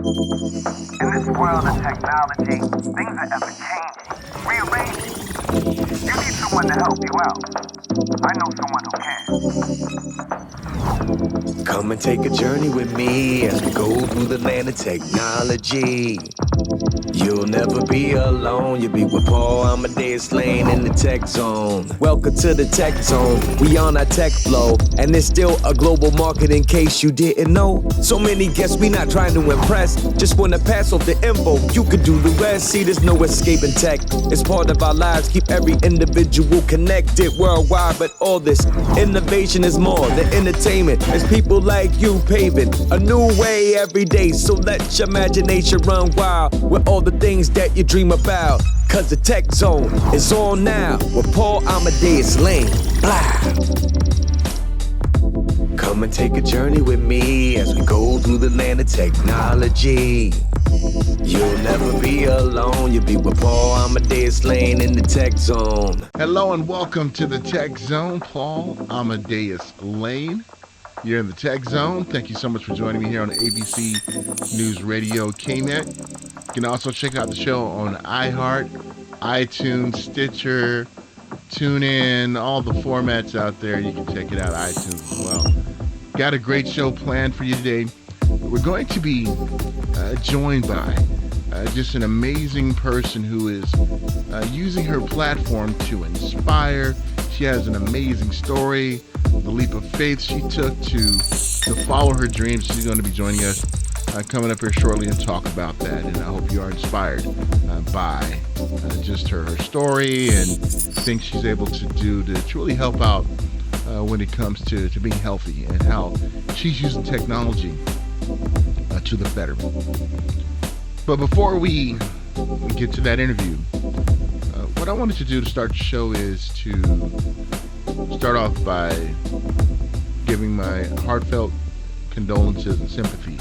In this world of technology, things are ever changing, rearranging. You need someone to help you out. I know someone who can. Come and take a journey with me as we go through the land of technology. You'll never be alone. You'll be with Paul Amadeus Lane in the tech zone. Welcome to the tech zone. We on our tech flow, and it's still a global market in case you didn't know. So many guests, we not trying to impress. Just wanna pass off the info. You could do the rest. See, there's no escaping tech. It's part of our lives. Keep every individual connected worldwide. But all this innovation is more than entertainment. It's people like you paving a new way every day. So let your imagination run wild with all the things that you dream about. Cause the tech zone is on now with Paul Amadeus Lane. Blah. Come and take a journey with me as we go through the land of technology. You'll never be alone. You'll be with Paul Amadeus Lane in the tech zone. Hello and welcome to the Tech Zone. Paul Amadeus Lane. You're in the Tech Zone. Thank you so much for joining me here on ABC News Radio KNET. You can also check out the show on iHeart, iTunes, Stitcher, TuneIn, all the formats out there. You can check it out, iTunes as well. Got a great show planned for you today. We're going to be joined by just an amazing person who is using her platform to inspire. She has an amazing story, the leap of faith she took to follow her dreams. She's going to be joining us coming up here shortly and talk about that. And I hope you are inspired by just her story and things she's able to do to truly help out when it comes to being healthy and how she's using technology to the betterment. But before we get to that interview, what I wanted to do to start the show is to start off by giving my heartfelt condolences and sympathy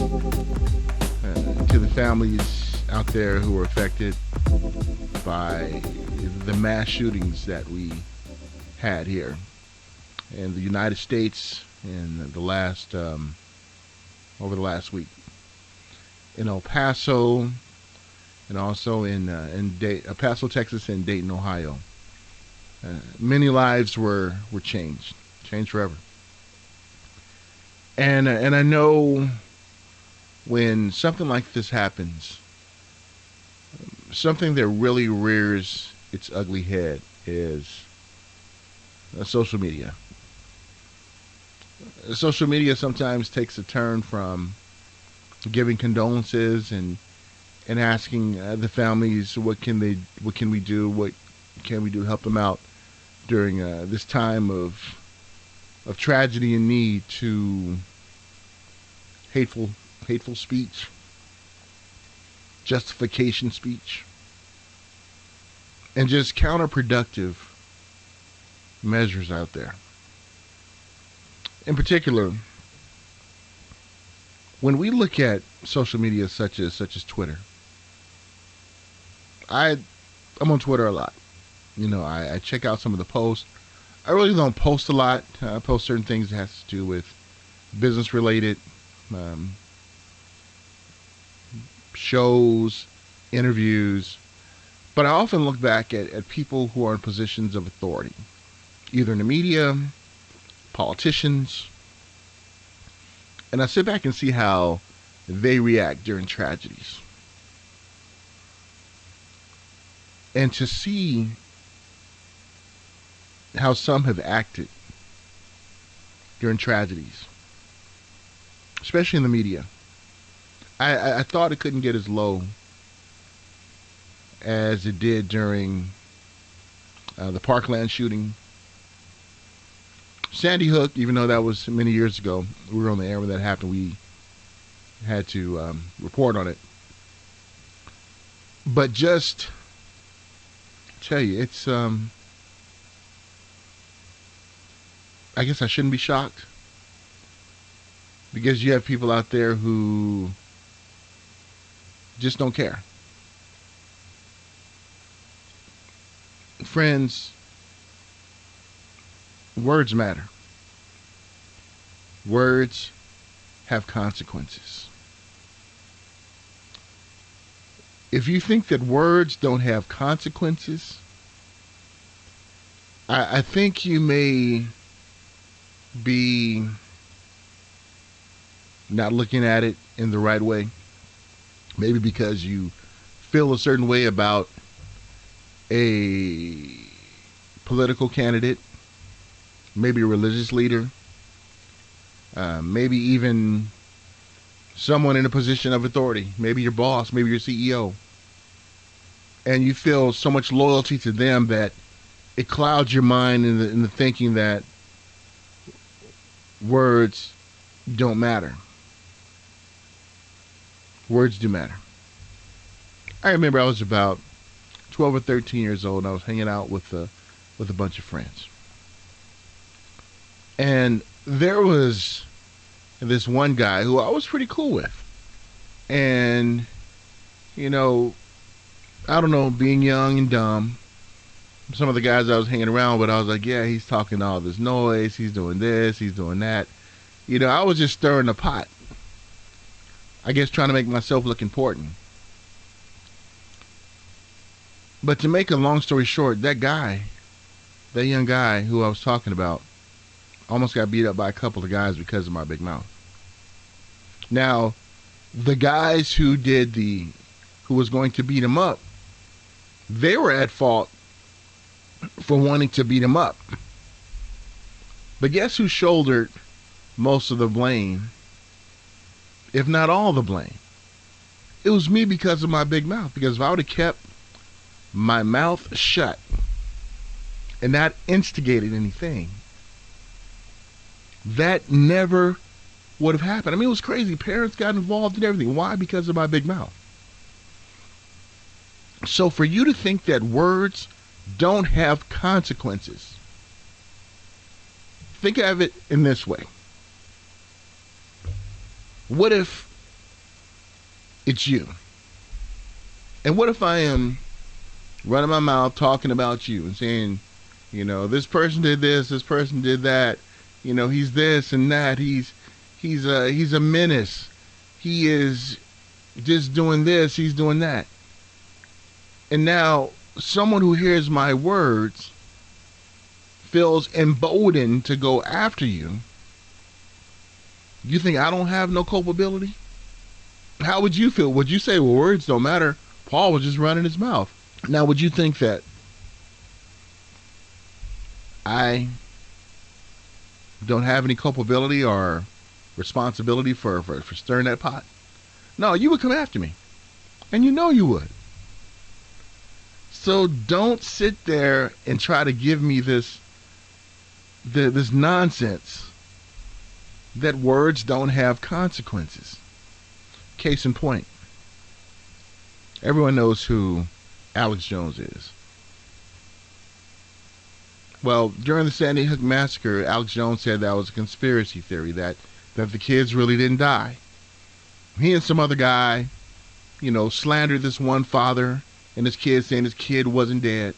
to the families out there who were affected by the mass shootings that we had here in the United States in the last over the last week in El Paso and also in El Paso, Texas, and Dayton, Ohio. Many lives were changed forever. And I know when something like this happens, something that really rears its ugly head is social media. Social media sometimes takes a turn from giving condolences and asking the families what can we do to help them out during this time of tragedy and need, to hateful speech, justification speech, and just counterproductive measures out there. In particular, when we look at social media such as Twitter, I'm on Twitter a lot. You know, I check out some of the posts. I really don't post a lot. I post certain things that has to do with business related shows, interviews. But I often look back at people who are in positions of authority, either in the media, politicians, and I sit back and see how they react during tragedies. And to see how some have acted during tragedies, especially in the media. I thought it couldn't get as low as it did during the Parkland shooting. Sandy Hook, even though that was many years ago, we were on the air when that happened, we had to report on it. But just tell you, it's I guess I shouldn't be shocked, because you have people out there who just don't care. Friends, words matter. Words have consequences. If you think that words don't have consequences, I think you may be not looking at it in the right way. Maybe because you feel a certain way about a political candidate, maybe a religious leader, maybe even someone in a position of authority, maybe your boss, maybe your CEO, and you feel so much loyalty to them that it clouds your mind in the thinking that words don't matter. Words do matter. I remember I was about 12 or 13 years old, and I was hanging out with a bunch of friends. And there was this one guy who I was pretty cool with. And, you know, I don't know, being young and dumb, some of the guys I was hanging around with, I was like, yeah, he's talking all this noise, he's doing this, he's doing that. You know, I was just stirring the pot. I guess trying to make myself look important. But to make a long story short, that young guy who I was talking about, almost got beat up by a couple of guys because of my big mouth. Now, the guys who was going to beat him up, they were at fault for wanting to beat him up. But guess who shouldered most of the blame, if not all the blame? It was me because of my big mouth. Because if I would have kept my mouth shut and not instigated anything, that never would have happened. I mean, it was crazy. Parents got involved in everything. Why? Because of my big mouth. So for you to think that words don't have consequences, think of it in this way. What if it's you? And what if I am running my mouth talking about you and saying, you know, this person did this person did that, you know, he's this and that, he's a menace, he is just doing this, he's doing that. And now someone who hears my words feels emboldened to go after you. You think I don't have no culpability? How would you feel? Would you say, well, words don't matter, Paul was just running his mouth? Now, would you think that I don't have any culpability or responsibility for stirring that pot? No, you would come after me. And you know you would. So don't sit there and try to give me this nonsense that words don't have consequences. Case in point, everyone knows who Alex Jones is. Well, during the Sandy Hook massacre, Alex Jones said that was a conspiracy theory, that the kids really didn't die. He and some other guy, you know, slandered this one father and his kid, saying his kid wasn't dead.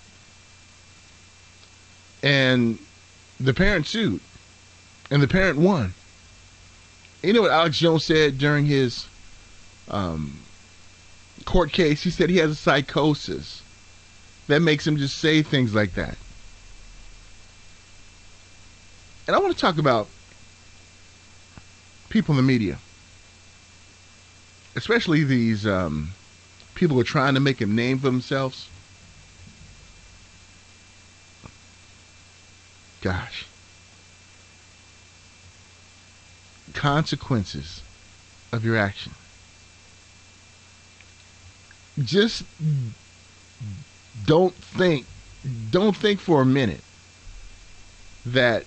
And the parent sued. And the parent won. You know what Alex Jones said during his court case? He said he has a psychosis that makes him just say things like that. And I want to talk about people in the media, especially these people who are trying to make a name for themselves. Gosh. Consequences of your action. Just don't think for a minute that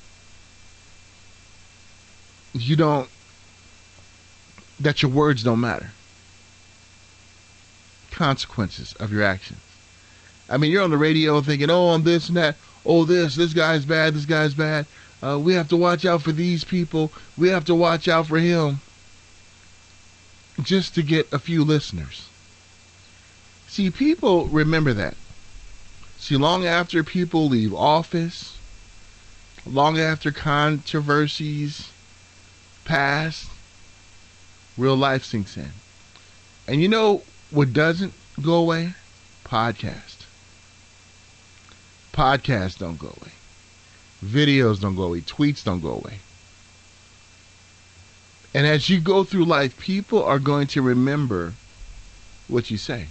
that your words don't matter. Consequences of your actions. I mean, you're on the radio thinking, oh, I'm this and that. Oh, this guy's bad, this guy's bad. We have to watch out for these people. We have to watch out for him. Just to get a few listeners. See, people remember that. See, long after people leave office, long after controversies pass, real life sinks in. And you know what doesn't? go away? Podcast. Podcasts don't go away. Videos don't go away. Tweets don't go away. And as you go through life, people are going to remember what you say.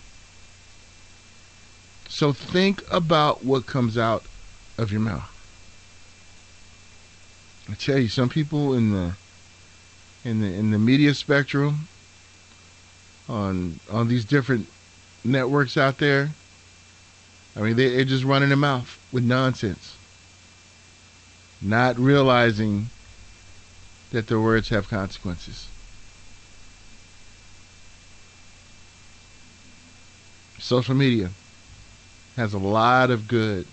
So think about what comes out of your mouth. I tell you, some people in the media spectrum, on these different networks out there, I mean, they're just running their mouth with nonsense, not realizing that their words have consequences. Social media has a lot of good.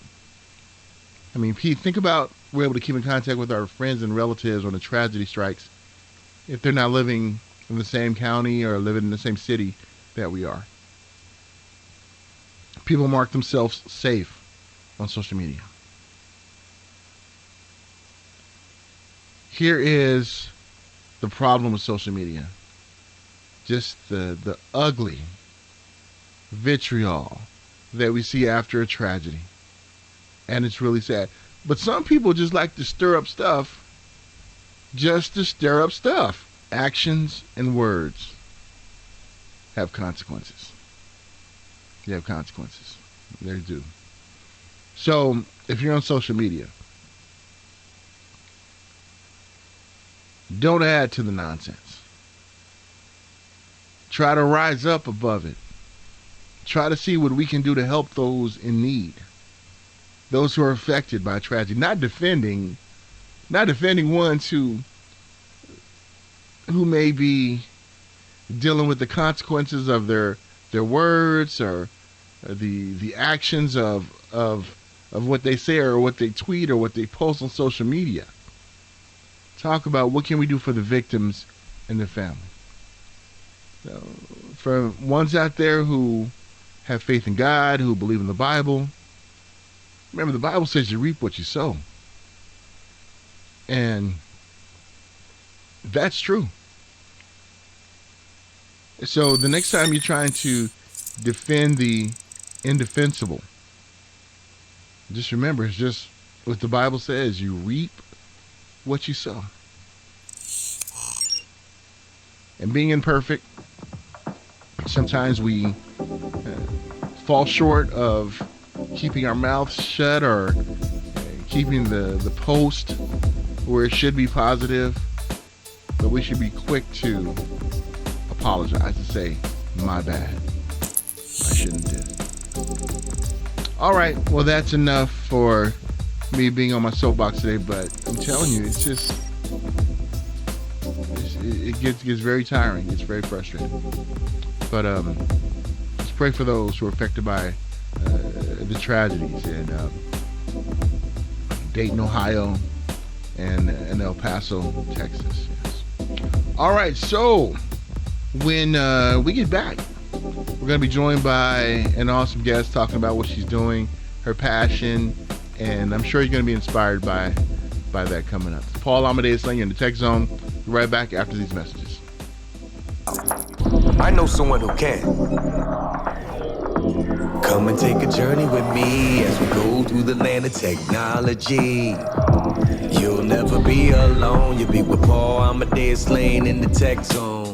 I mean, Pete, think about we're able to keep in contact with our friends and relatives when a tragedy strikes if they're not living in the same county or living in the same city that we are. People mark themselves safe on social media. Here is the problem with social media. Just the ugly vitriol that we see after a tragedy. And it's really sad. But some people just like to stir up stuff just to stir up stuff. Actions and words have consequences. They have consequences. They do. So if you're on social media, don't add to the nonsense. Try to rise up above it. Try to see what we can do to help those in need. Those who are affected by tragedy. Not defending ones who may be dealing with the consequences of their words or the actions of what they say or what they tweet or what they post on social media. Talk about what can we do for the victims and their family. So, for ones out there who have faith in God, who believe in the Bible, remember the Bible says you reap what you sow. And that's true. So the next time you're trying to defend the indefensible, just remember, it's just what the Bible says, you reap what you sow. And being imperfect, sometimes we fall short of keeping our mouths shut or keeping the post where it should be positive, but we should be quick to apologize and say, my bad, I shouldn't have. All right, well, that's enough for me being on my soapbox today, but I'm telling you, it's just it gets very tiring. It's very frustrating. But let's pray for those who are affected by the tragedies in Dayton, Ohio, and El Paso, Texas. Yes. All right, so when we get back, we're going to be joined by an awesome guest talking about what she's doing, her passion, and I'm sure you're going to be inspired by that coming up. It's Paul Amadeus Lane in the Tech Zone. Be right back after these messages. I know someone who can. Come and take a journey with me as we go through the land of technology. You'll never be alone. You'll be with Paul Amadeus Lane in the Tech Zone.